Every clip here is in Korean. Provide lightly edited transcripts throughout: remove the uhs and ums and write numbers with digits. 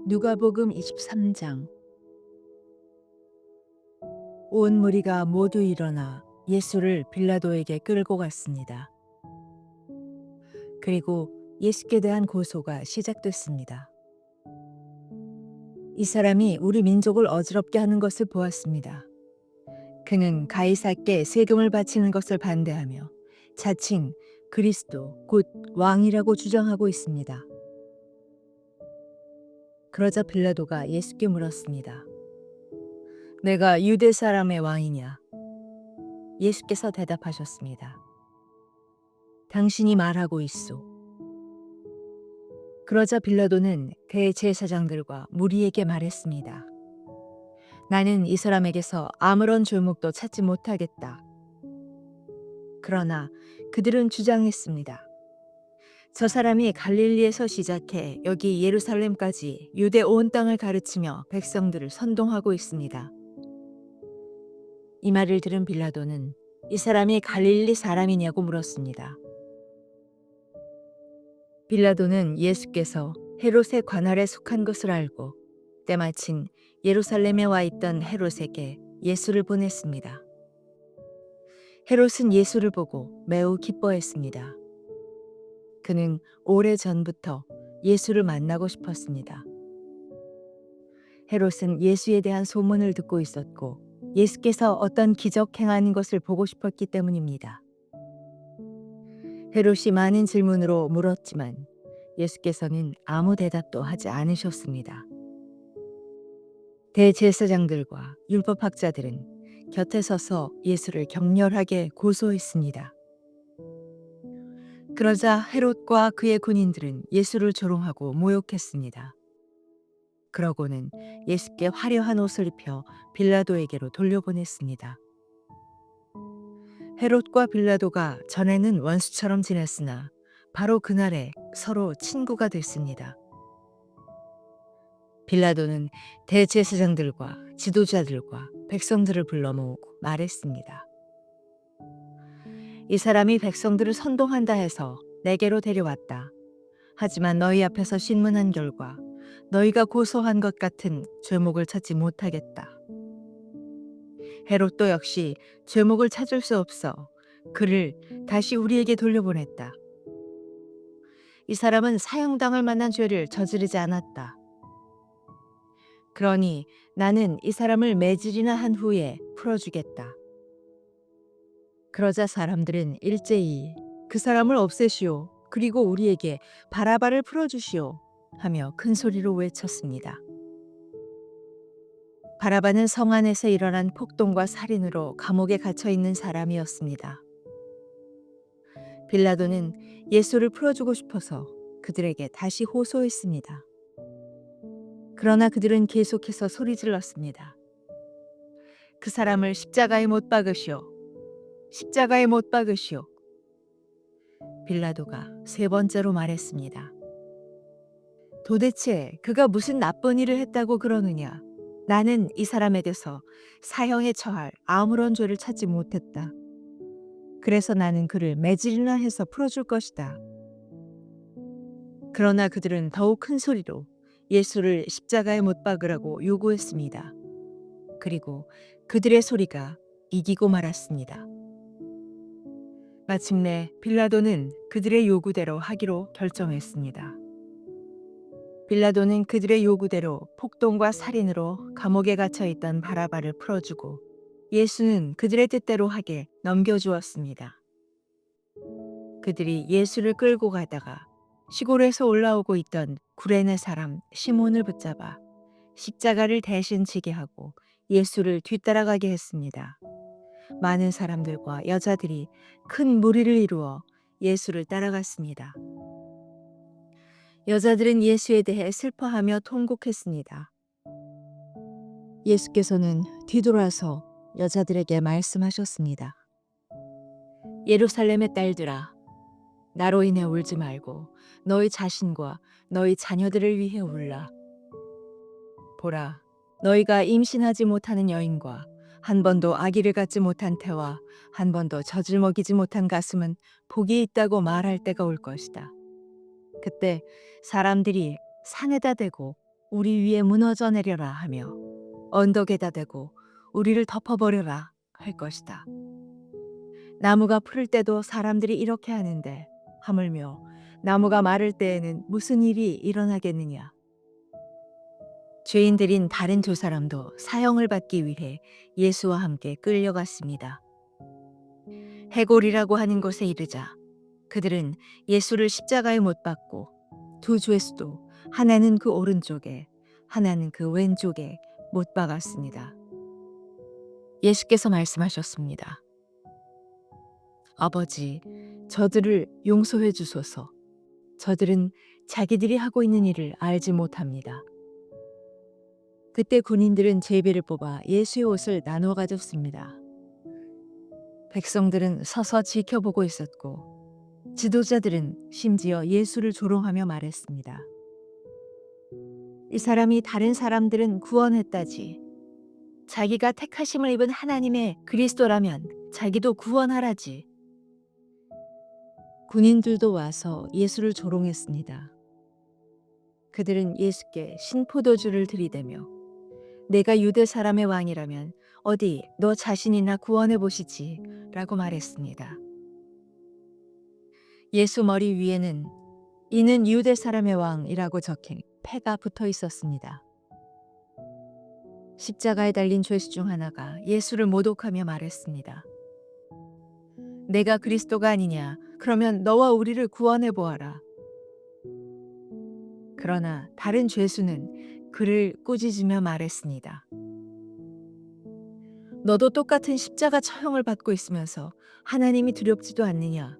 누가복음 23장. 온 무리가 모두 일어나 예수를 빌라도에게 끌고 갔습니다. 그리고 예수께 대한 고소가 시작됐습니다. 이 사람이 우리 민족을 어지럽게 하는 것을 보았습니다. 그는 가이사께 세금을 바치는 것을 반대하며 자칭 그리스도 곧 왕이라고 주장하고 있습니다. 그러자 빌라도가 예수께 물었습니다. 내가 유대 사람의 왕이냐? 예수께서 대답하셨습니다. 당신이 말하고 있소. 그러자 빌라도는 대제사장들과 무리에게 말했습니다. 나는 이 사람에게서 아무런 죄목도 찾지 못하겠다. 그러나 그들은 주장했습니다. 저 사람이 갈릴리에서 시작해 여기 예루살렘까지 유대 온 땅을 가르치며 백성들을 선동하고 있습니다. 이 말을 들은 빌라도는 이 사람이 갈릴리 사람이냐고 물었습니다. 빌라도는 예수께서 헤롯의 관할에 속한 것을 알고 때마침 예루살렘에 와 있던 헤롯에게 예수를 보냈습니다. 헤롯은 예수를 보고 매우 기뻐했습니다. 그는 오래전부터 예수를 만나고 싶었습니다. 헤롯은 예수에 대한 소문을 듣고 있었고 예수께서 어떤 기적 행하는 것을 보고 싶었기 때문입니다. 헤롯이 많은 질문으로 물었지만 예수께서는 아무 대답도 하지 않으셨습니다. 대제사장들과 율법학자들은 곁에 서서 예수를 격렬하게 고소했습니다. 그러자 헤롯과 그의 군인들은 예수를 조롱하고 모욕했습니다. 그러고는 예수께 화려한 옷을 입혀 빌라도에게로 돌려보냈습니다. 헤롯과 빌라도가 전에는 원수처럼 지냈으나 바로 그날에 서로 친구가 됐습니다. 빌라도는 대제사장들과 지도자들과 백성들을 불러 모으고 말했습니다. 이 사람이 백성들을 선동한다 해서 내게로 데려왔다. 하지만 너희 앞에서 신문한 결과 너희가 고소한 것 같은 죄목을 찾지 못하겠다. 헤롯도 역시 죄목을 찾을 수 없어 그를 다시 우리에게 돌려보냈다. 이 사람은 사형당할 만한 죄를 저지르지 않았다. 그러니 나는 이 사람을 매질이나 한 후에 풀어주겠다. 그러자 사람들은 일제히 그 사람을 없애시오. 그리고 우리에게 바라바를 풀어주시오. 하며 큰 소리로 외쳤습니다. 바라바는 성 안에서 일어난 폭동과 살인으로 감옥에 갇혀 있는 사람이었습니다. 빌라도는 예수를 풀어주고 싶어서 그들에게 다시 호소했습니다. 그러나 그들은 계속해서 소리질렀습니다. 그 사람을 십자가에 못 박으시오. 십자가에 못 박으시오. 빌라도가 세 번째로 말했습니다. 도대체 그가 무슨 나쁜 일을 했다고 그러느냐? 나는 이 사람에 대해서 사형에 처할 아무런 죄를 찾지 못했다. 그래서 나는 그를 매질이나 해서 풀어줄 것이다. 그러나 그들은 더욱 큰 소리로 예수를 십자가에 못 박으라고 요구했습니다. 그리고 그들의 소리가 이기고 말았습니다. 마침내 빌라도는 그들의 요구대로 하기로 결정했습니다. 빌라도는 그들의 요구대로 폭동과 살인으로 감옥에 갇혀 있던 바라바를 풀어주고 예수는 그들의 뜻대로 하게 넘겨주었습니다. 그들이 예수를 끌고 가다가 시골에서 올라오고 있던 구레네 사람 시몬을 붙잡아 십자가를 대신 지게 하고 예수를 뒤따라가게 했습니다. 많은 사람들과 여자들이 큰 무리를 이루어 예수를 따라갔습니다. 여자들은 예수에 대해 슬퍼하며 통곡했습니다. 예수께서는 뒤돌아서 여자들에게 말씀하셨습니다. 예루살렘의 딸들아, 나로 인해 울지 말고 너희 자신과 너희 자녀들을 위해 울라. 보라, 너희가 임신하지 못하는 여인과 한 번도 아기를 갖지 못한 태와 한 번도 젖을 먹이지 못한 가슴은 복이 있다고 말할 때가 올 것이다. 그때 사람들이 산에다 대고 우리 위에 무너져 내려라 하며 언덕에다 대고 우리를 덮어버려라 할 것이다. 나무가 풀 때도 사람들이 이렇게 하는데 하물며 나무가 마를 때에는 무슨 일이 일어나겠느냐. 죄인들인 다른 두 사람도 사형을 받기 위해 예수와 함께 끌려갔습니다. 해골이라고 하는 곳에 이르자 그들은 예수를 십자가에 못 박고 두 죄수도 하나는 그 오른쪽에 하나는 그 왼쪽에 못 박았습니다. 예수께서 말씀하셨습니다. 아버지, 저들을 용서해 주소서. 저들은 자기들이 하고 있는 일을 알지 못합니다. 그때 군인들은 제비를 뽑아 예수의 옷을 나누어 가졌습니다. 백성들은 서서 지켜보고 있었고 지도자들은 심지어 예수를 조롱하며 말했습니다. 이 사람이 다른 사람들은 구원했다지. 자기가 택하심을 입은 하나님의 그리스도라면 자기도 구원하라지. 군인들도 와서 예수를 조롱했습니다. 그들은 예수께 신포도주를 들이대며 내가 유대 사람의 왕이라면 어디 너 자신이나 구원해 보시지 라고 말했습니다. 예수 머리 위에는 이는 유대 사람의 왕이라고 적힌 패가 붙어 있었습니다. 십자가에 달린 죄수 중 하나가 예수를 모독하며 말했습니다. 내가 그리스도가 아니냐? 그러면 너와 우리를 구원해 보아라. 그러나 다른 죄수는 그를 꾸짖으며 말했습니다. 너도 똑같은 십자가 처형을 받고 있으면서 하나님이 두렵지도 않느냐?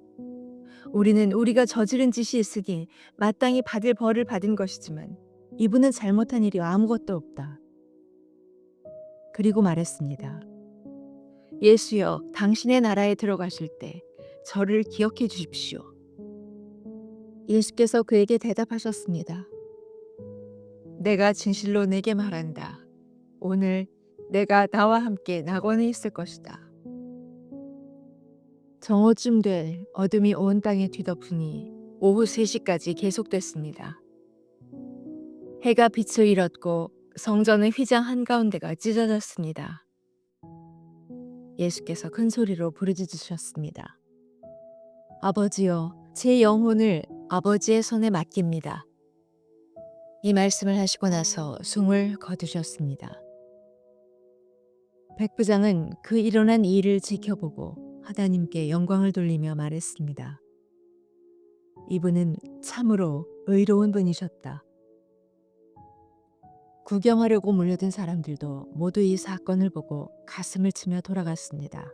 우리는 우리가 저지른 짓이 있으니 마땅히 받을 벌을 받은 것이지만 이분은 잘못한 일이 아무것도 없다. 그리고 말했습니다. 예수여, 당신의 나라에 들어가실 때 저를 기억해 주십시오. 예수께서 그에게 대답하셨습니다. 내가 진실로 내게 말한다. 오늘 내가 나와 함께 낙원에 있을 것이다. 정오쯤 돼 어둠이 온 땅에 뒤덮으니 오후 3시까지 계속됐습니다. 해가 빛을 잃었고 성전의 휘장 한가운데가 찢어졌습니다. 예수께서 큰 소리로 부르짖으셨습니다. 아버지여, 제 영혼을 아버지의 손에 맡깁니다. 이 말씀을 하시고 나서 숨을 거두셨습니다. 백부장은 그 일어난 일을 지켜보고 하나님께 영광을 돌리며 말했습니다. 이분은 참으로 의로운 분이셨다. 구경하려고 몰려든 사람들도 모두 이 사건을 보고 가슴을 치며 돌아갔습니다.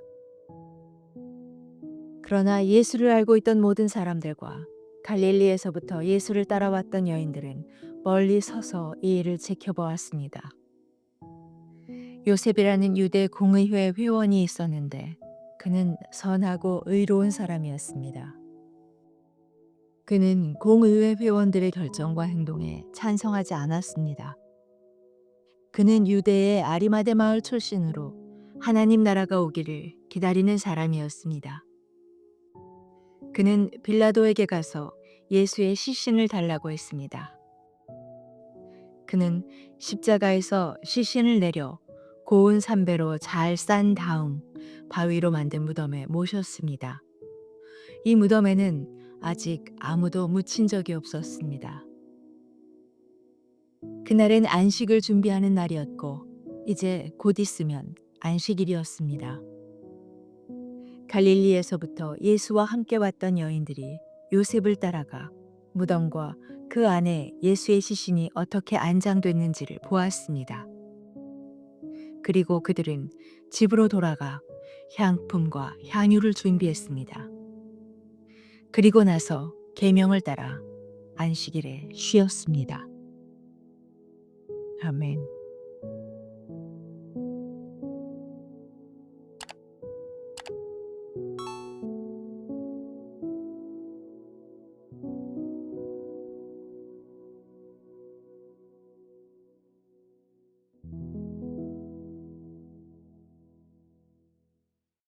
그러나 예수를 알고 있던 모든 사람들과 갈릴리에서부터 예수를 따라왔던 여인들은 멀리 서서 이 일을 지켜보았습니다. 요셉이라는 유대 공의회 회원이 있었는데 그는 선하고 의로운 사람이었습니다. 그는 공의회 회원들의 결정과 행동에 찬성하지 않았습니다. 그는 유대의 아리마대 마을 출신으로 하나님 나라가 오기를 기다리는 사람이었습니다. 그는 빌라도에게 가서 예수의 시신을 달라고 했습니다. 그는 십자가에서 시신을 내려 고운 삼배로 잘 싼 다음 바위로 만든 무덤에 모셨습니다. 이 무덤에는 아직 아무도 묻힌 적이 없었습니다. 그날은 안식을 준비하는 날이었고 이제 곧 있으면 안식일이었습니다. 갈릴리에서부터 예수와 함께 왔던 여인들이 요셉을 따라가 무덤과 그 안에 예수의 시신이 어떻게 안장됐는지를 보았습니다. 그리고 그들은 집으로 돌아가 향품과 향유를 준비했습니다. 그리고 나서 계명을 따라 안식일에 쉬었습니다. 아멘.